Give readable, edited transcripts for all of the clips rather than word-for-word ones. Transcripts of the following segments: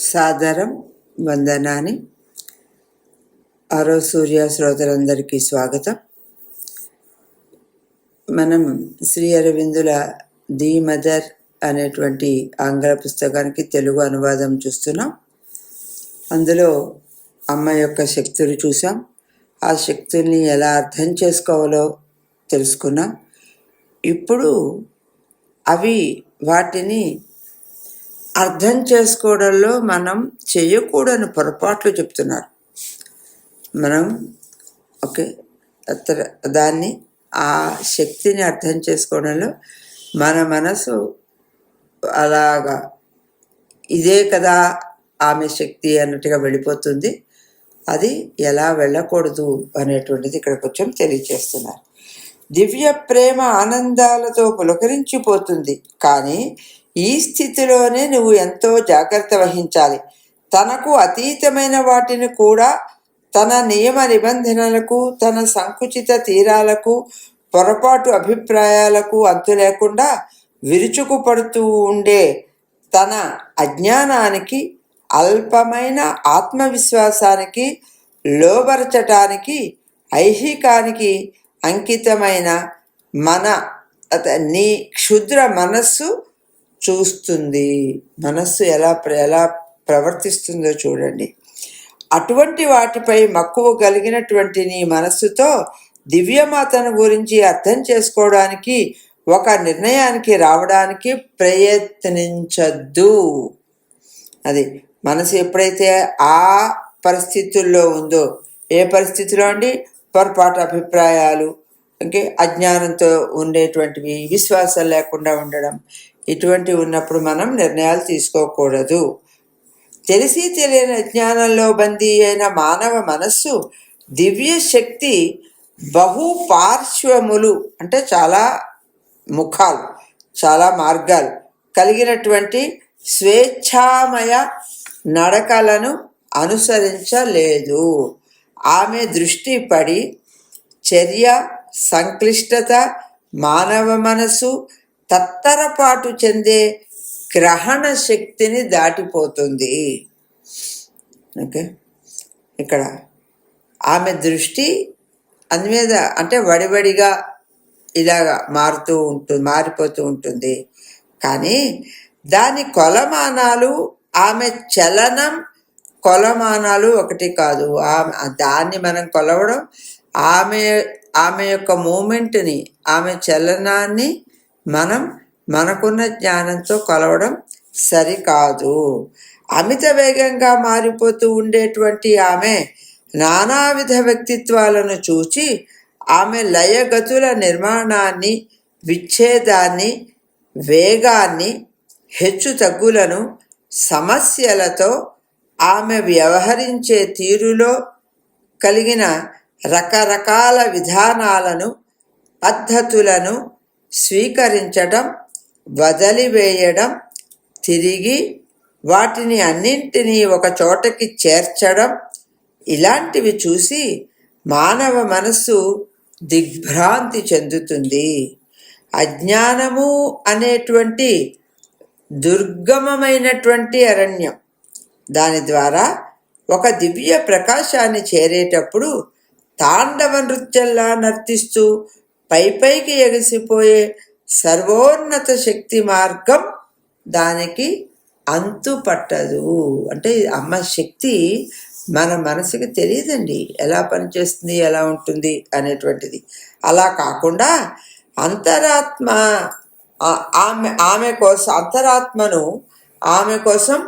సాదరం వందనాన్ని. ఆరో సూర్య శ్రోతలందరికీ స్వాగతం. మనం శ్రీ అరవిందుల ది మదర్ అనేటువంటి ఆంగ్ల పుస్తకానికి తెలుగు అనువాదం చూస్తున్నాం. అందులో అమ్మ యొక్క శక్తులు చూసాం. ఆ శక్తుల్ని ఎలా అర్థం చేసుకోవాలో తెలుసుకున్నాం. ఇప్పుడు వాటిని అర్థం చేసుకోవడంలో మనం చేయకూడని పొరపాట్లు చెప్తున్నారు. మనం దాన్ని ఆ శక్తిని అర్థం చేసుకోవడంలో మన మనసు అలాగా ఇదే కదా ఆమె శక్తి అన్నట్టుగా వెళ్ళిపోతుంది. అది ఎలా వెళ్ళకూడదు అనేటువంటిది ఇక్కడ కొంచెం తెలియచేస్తున్నారు. దివ్య ప్రేమ ఆనందాలతో పులకరించిపోతుంది, కానీ ఈ స్థితిలోనే నువ్వు ఎంతో జాగ్రత్త వహించాలి. తనకు అతీతమైన వాటిని కూడా తన నియమ నిబంధనలకు, తన సంకుచిత తీరాలకు, పొరపాటు అభిప్రాయాలకు అంతు లేకుండా విరుచుకుపడుతూ ఉండే తన అజ్ఞానానికి, అల్పమైన ఆత్మవిశ్వాసానికి లోబరచటానికి, ఐహికానికి అంకితమైన నీ క్షుద్ర మనస్సు చూస్తుంది. మనస్సు ఎలా ప్రవర్తిస్తుందో చూడండి. అటువంటి వాటిపై మక్కువ కలిగినటువంటి నీ మనస్సుతో దివ్యమాతను గురించి అర్థం చేసుకోవడానికి ఒక నిర్ణయానికి రావడానికి ప్రయత్నించద్దు. అది మనసు ఎప్పుడైతే ఆ పరిస్థితుల్లో ఉందో, ఏ పరిస్థితిలో అండి? పొరపాటు అభిప్రాయాలు, అజ్ఞానంతో ఉండేటువంటివి, విశ్వాసం లేకుండా ఉండడం, ఇటువంటి ఉన్నప్పుడు మనం నిర్ణయాలు తీసుకోకూడదు. తెలిసి తెలియని అజ్ఞానంలో బందీ అయిన మానవ మనస్సు దివ్య శక్తి బహుపార్శ్వములు అంటే చాలా ముఖాలు, చాలా మార్గాలు కలిగినటువంటి స్వేచ్ఛామయ నడకలను అనుసరించలేదు. ఆమె దృష్టి పడి చర్య, సంక్లిష్టత, మానవ మనసు తత్తరపాటు చెందే గ్రహణ శక్తిని దాటిపోతుంది. ఇక్కడ ఆమె దృష్టి అందుమీద అంటే వడివడిగా ఇలాగా మారిపోతూ ఉంటుంది. కానీ దాని కొలమానాలు, ఆమె చలనం కొలమానాలు ఒకటి కాదు. దాన్ని మనం కొలవడం, ఆమె యొక్క మూమెంట్ని, ఆమె చలనాన్ని మనం మనకున్న జ్ఞానంతో కొలవడం సరికాదు. అమిత వేగంగా మారిపోతూ ఉండేటువంటి ఆమె నానావిధ వ్యక్తిత్వాలను చూచి ఆమె లయగతుల నిర్మాణాన్ని, విచ్ఛేదాన్ని, వేగాన్ని, హెచ్చు తగ్గులను, సమస్యలతో ఆమె వ్యవహరించే తీరులో కలిగిన రకరకాల విధానాలను, పద్ధతులను స్వీకరించడం, వదిలివేయడం, తిరిగి వాటిని అన్నింటినీ ఒక చోటకి చేర్చడం, ఇలాంటివి చూసి మానవ మనస్సు దిగ్భ్రాంతి చెందుతుంది. అజ్ఞానము అనేటువంటి దుర్గమమైనటువంటి అరణ్యం, దాని ద్వారా ఒక దివ్య ప్రకాశాన్ని చేరేటప్పుడు తాండవ నృత్యంలా నర్తిస్తూ పైకి ఎగిసిపోయే సర్వోన్నత శక్తి మార్గం దానికి అంతు పట్టదు. అంటే అమ్మ శక్తి మన మనసుకి తెలియదండి, ఎలా పనిచేస్తుంది, ఎలా ఉంటుంది అనేటువంటిది. అలా కాకుండా అంతరాత్మను ఆమె కోసం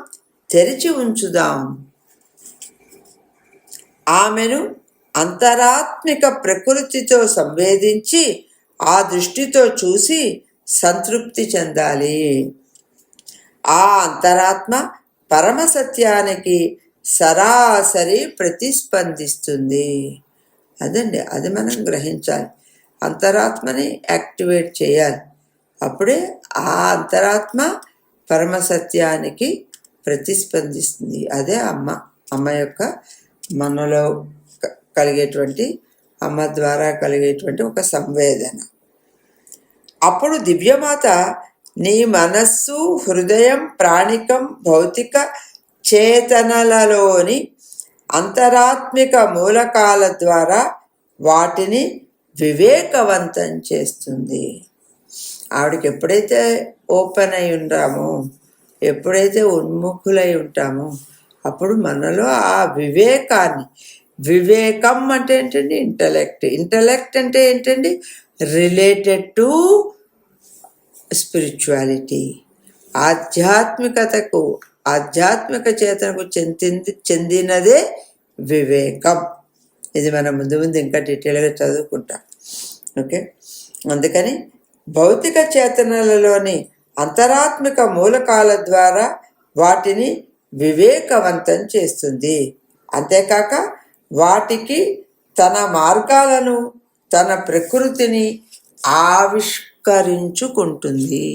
తెరిచి ఉంచుదాం. ఆమెను అంతరాత్మిక ప్రకృతితో సంవేదించి ఆ దృష్టితో చూసి సంతృప్తి చెందాలి. ఆ అంతరాత్మ పరమసత్యానికి సరాసరి ప్రతిస్పందిస్తుంది. అది మనం గ్రహించాలి. అంతరాత్మని యాక్టివేట్ చేయాలి. అప్పుడే ఆ అంతరాత్మ పరమసత్యానికి ప్రతిస్పందిస్తుంది. అదే అమ్మ యొక్క మనలో కలిగేటువంటి, అమ్మ ద్వారా కలిగేటువంటి ఒక సంవేదన. అప్పుడు దివ్యమాత నీ మనస్సు, హృదయం, ప్రాణికం, భౌతిక చేతనలలోని అంతరాత్మిక మూలకాల ద్వారా వాటిని వివేకవంతం చేస్తుంది. ఆవిడకి ఎప్పుడైతే ఓపెన్ అయి ఉంటామో, ఎప్పుడైతే ఉన్ముఖులై ఉంటామో, అప్పుడు మనలో ఆ వివేకాన్ని, వివేకం అంటే ఏంటండి? ఇంటలెక్ట్. ఇంటలెక్ట్ అంటే ఏంటండి? Related to spirituality. ఆధ్యాత్మికతకు, ఆధ్యాత్మిక చేతనకు చెందినదే వివేకం. ఇది మనం ముందు ముందు ఇంకా డీటెయిల్గా చదువుకుంటాం. ఓకే, అందుకని భౌతిక చేతనలలోని అంతరాత్మిక మూలకాల ద్వారా వాటిని వివేకవంతం చేస్తుంది. అంతేకాక వాటికి తన మార్గాలను, తన ప్రకృతిని ఆవిష్కరించుకుంటుంది.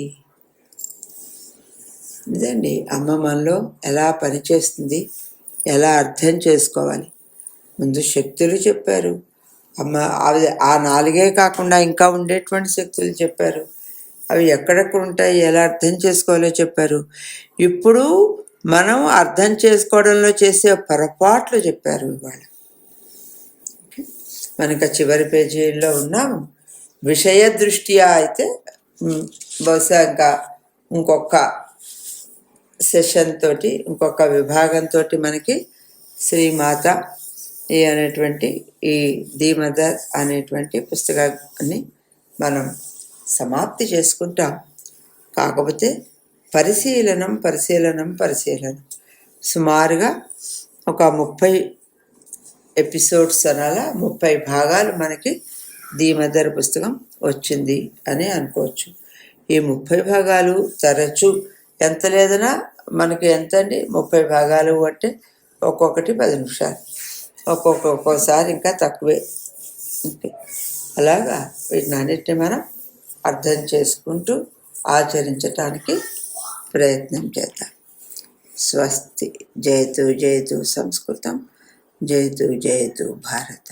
ఇదండి అమ్మ మనలో ఎలా పనిచేస్తుంది, ఎలా అర్థం చేసుకోవాలి. ముందు శక్తులు చెప్పారు అమ్మ. అవి ఆ 4 కాకుండా ఇంకా ఉండేటువంటి శక్తులు చెప్పారు. అవి ఎక్కడెక్కడ ఉంటాయి, ఎలా అర్థం చేసుకోవాలో చెప్పారు. ఇప్పుడు మనం అర్థం చేసుకోవడంలో చేసే పొరపాట్లు చెప్పారు ఇవాళ. మనకు చివరి పేజీల్లో ఉన్నాము. విషయ దృష్ట్యా అయితే బహుశా ఇంకా ఇంకొక సెషన్ తోటి, ఇంకొక విభాగంతో మనకి శ్రీమాత అనేటువంటి ఈ ది మదర్ అనేటువంటి పుస్తకాన్ని మనం సమాప్తి చేసుకుంటాం. కాకపోతే పరిశీలనం సుమారుగా ఒక 30 ఎపిసోడ్స్ అనాలా, 30 భాగాలు మనకి ది మదర్ పుస్తకం వచ్చింది అని అనుకోవచ్చు. ఈ 30 భాగాలు తరచు ఎంత లేదన్నా మనకి ఎంత అండి, 30 భాగాలు అంటే ఒక్కొక్కటి 10 నిమిషాలు, ఒక్కోసారి ఇంకా తక్కువే. అలాగా వీటినన్నిటిని మనం అర్థం చేసుకుంటూ ఆచరించటానికి ప్రయత్నం చేద్దాం. స్వస్తి. జయతు జయతు సంస్కృతం, జయతు జయతు భారత.